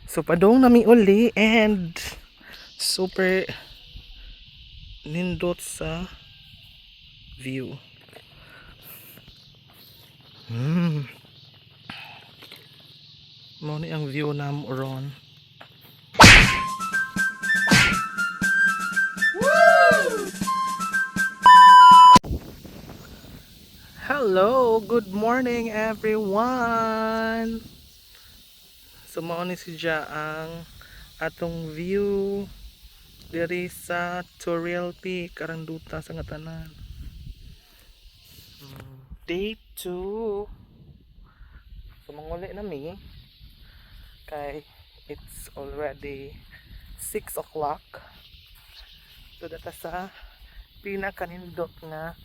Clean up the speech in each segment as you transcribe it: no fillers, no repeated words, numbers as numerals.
So padong nami uli and super nindot sa view. Mo ni ang view nam ron. Hello, good morning everyone. So mao ni si ang atong view diri sa Toriel Peak karang duta sa nga tanan. Day 2. So manguli na mi kay it's already 6 o'clock. So data sa pinakanindot nga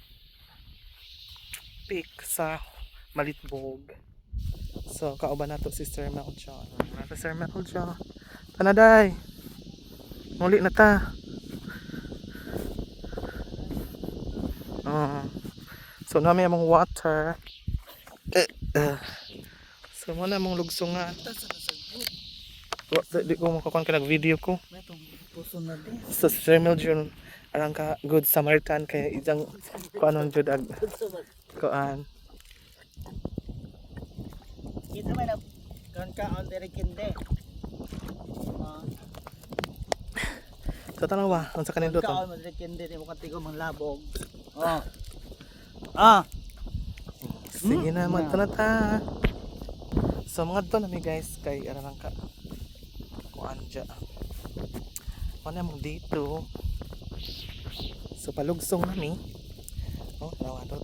peak sa Malitbog. So kauban nato si Sir Meljo. Nato Sir Meljo. Tanaday. Muli na ta. So nami among water. So mo na among lugsungan. Di ko makakon ka nag-video ko. So si Sir Meljo arang ka good Samaritan kaya isang kuanon jud ag kuan. Kita may na kan ka on dere kinde. So tanawa, unsa kanindot? Ka on dere kinde mo katigo mang labog. Sige na magtanata. So mga to nami guys kay arang ka kuan dya. Ano mong dito? So palugsong nami. Oh, nawa ta.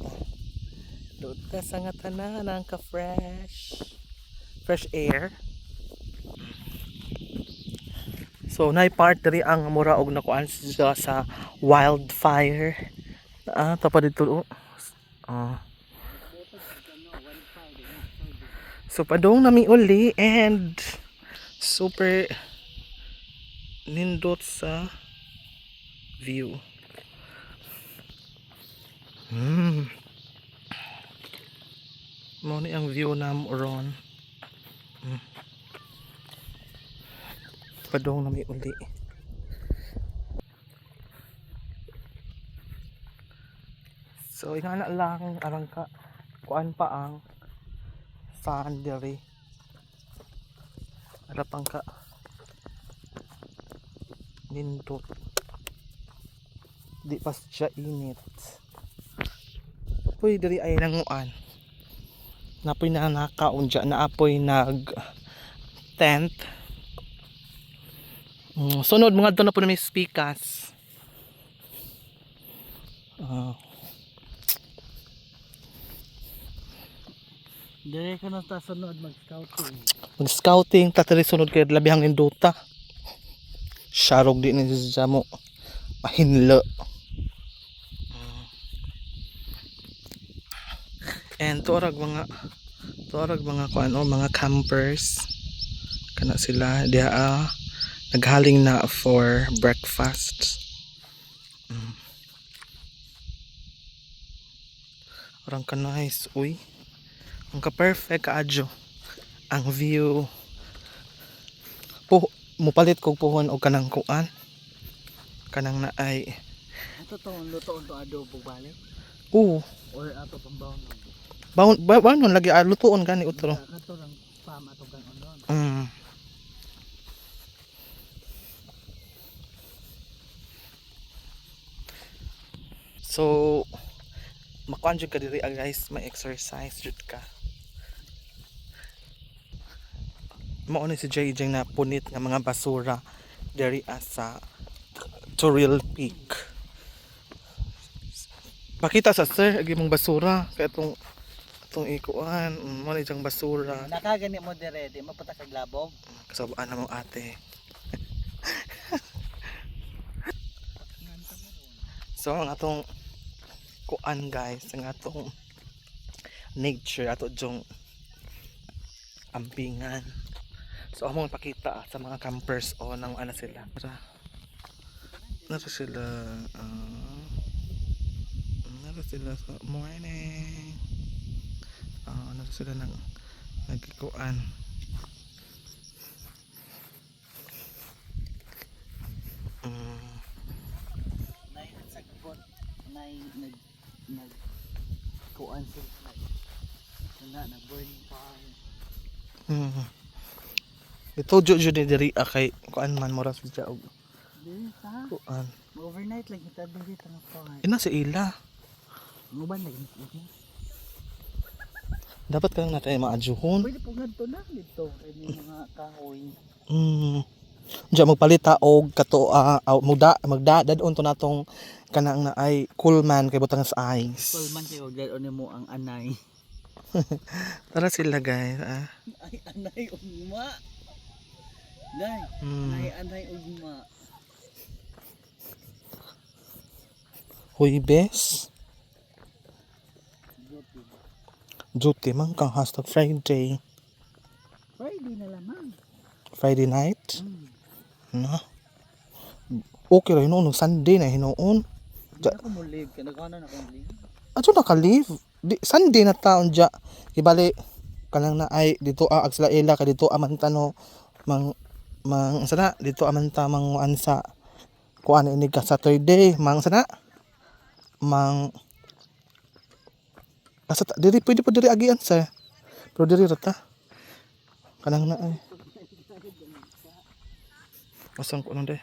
Duta sa nga tanan ang ka fresh air. So nay part diri ang mura og nakuan sa wildfire. Tapos dito So padong nami uli and super nindot sa view. Mo ni ang view nam ron. Padong nami uli. So ingana lang arang ka kuan pa ang fan diri. Ada pang ka nindot. Di pas siya init. Puy diri ay nanguan. Napoy na nakaon dya na apoy nag tent. Sunod mga doon na po na may speakers. Dere ka na ta sunod mag-scouting. Mag-scouting tatari sunod kay labihang nindota. Sharog di ni sa mo. Mahinlo. And tuarag mga kuano mga campers. Kana sila dia naghaling na for breakfast. Orang ka nice, uy. Ang ka perfect kaadyo. Ang view. Mupalit kog puhon og kanang kuan. Kanang naay. Ato to luto to adobo balik. Oo. Or ato pambaon. Baon lagi lutuon gani utro. Ato lang pam ato kan on. So makuan jud ka diri guys, may exercise jud ka. Mao ni si JJ na punit nga mga basura diri sa Toriel Peak. Pakita sa sir agi mong basura kay atong ikuan, mo ni jang basura. Nakagani mo dire di mapatakag labog. Kasabaan na mo ate. So ang atong kuan guys, ang atong nature ato jong ampingan. So among pakita sa mga campers o nang ana sila. Nasa sila sa morning. Nasa sila nang nagkuan. nag kuan sila. Nag-burning fire. Ito jud ni diri kay kuan man mura sa jaog. Dili ta. Kuan. Overnight lang kita dili ta nga fire. Ina sa ila. Ang uban lagi mo. Dapat kang natin maadyuhon. Pwede po ngadto na dito kay may mga kahoy. Diya magpalit ta og kato magdadadon to natong kanang na ay cool man kay butang sa ice. Kulman kayo dad mo ang anay. Tara sila guys. Ay anay ugma. Dai. Ay anay ugma. Hoy bes. Duty man kang hashtag Friday. Friday na lamang. Friday night. Na. Okay ra hinuon Sunday na hinuon. Hindi ako mo live ka nagkana na akong live. Ato naka-leave. Sunday na taon dya. Ibali kanang na ay dito ag sila ila ka dito amantano mang sana dito amanta mang ansa kuan ini ka Saturday mang sana mang asa diri pwede po diri agian sa pero diri rata kanang na ay asang ko nang day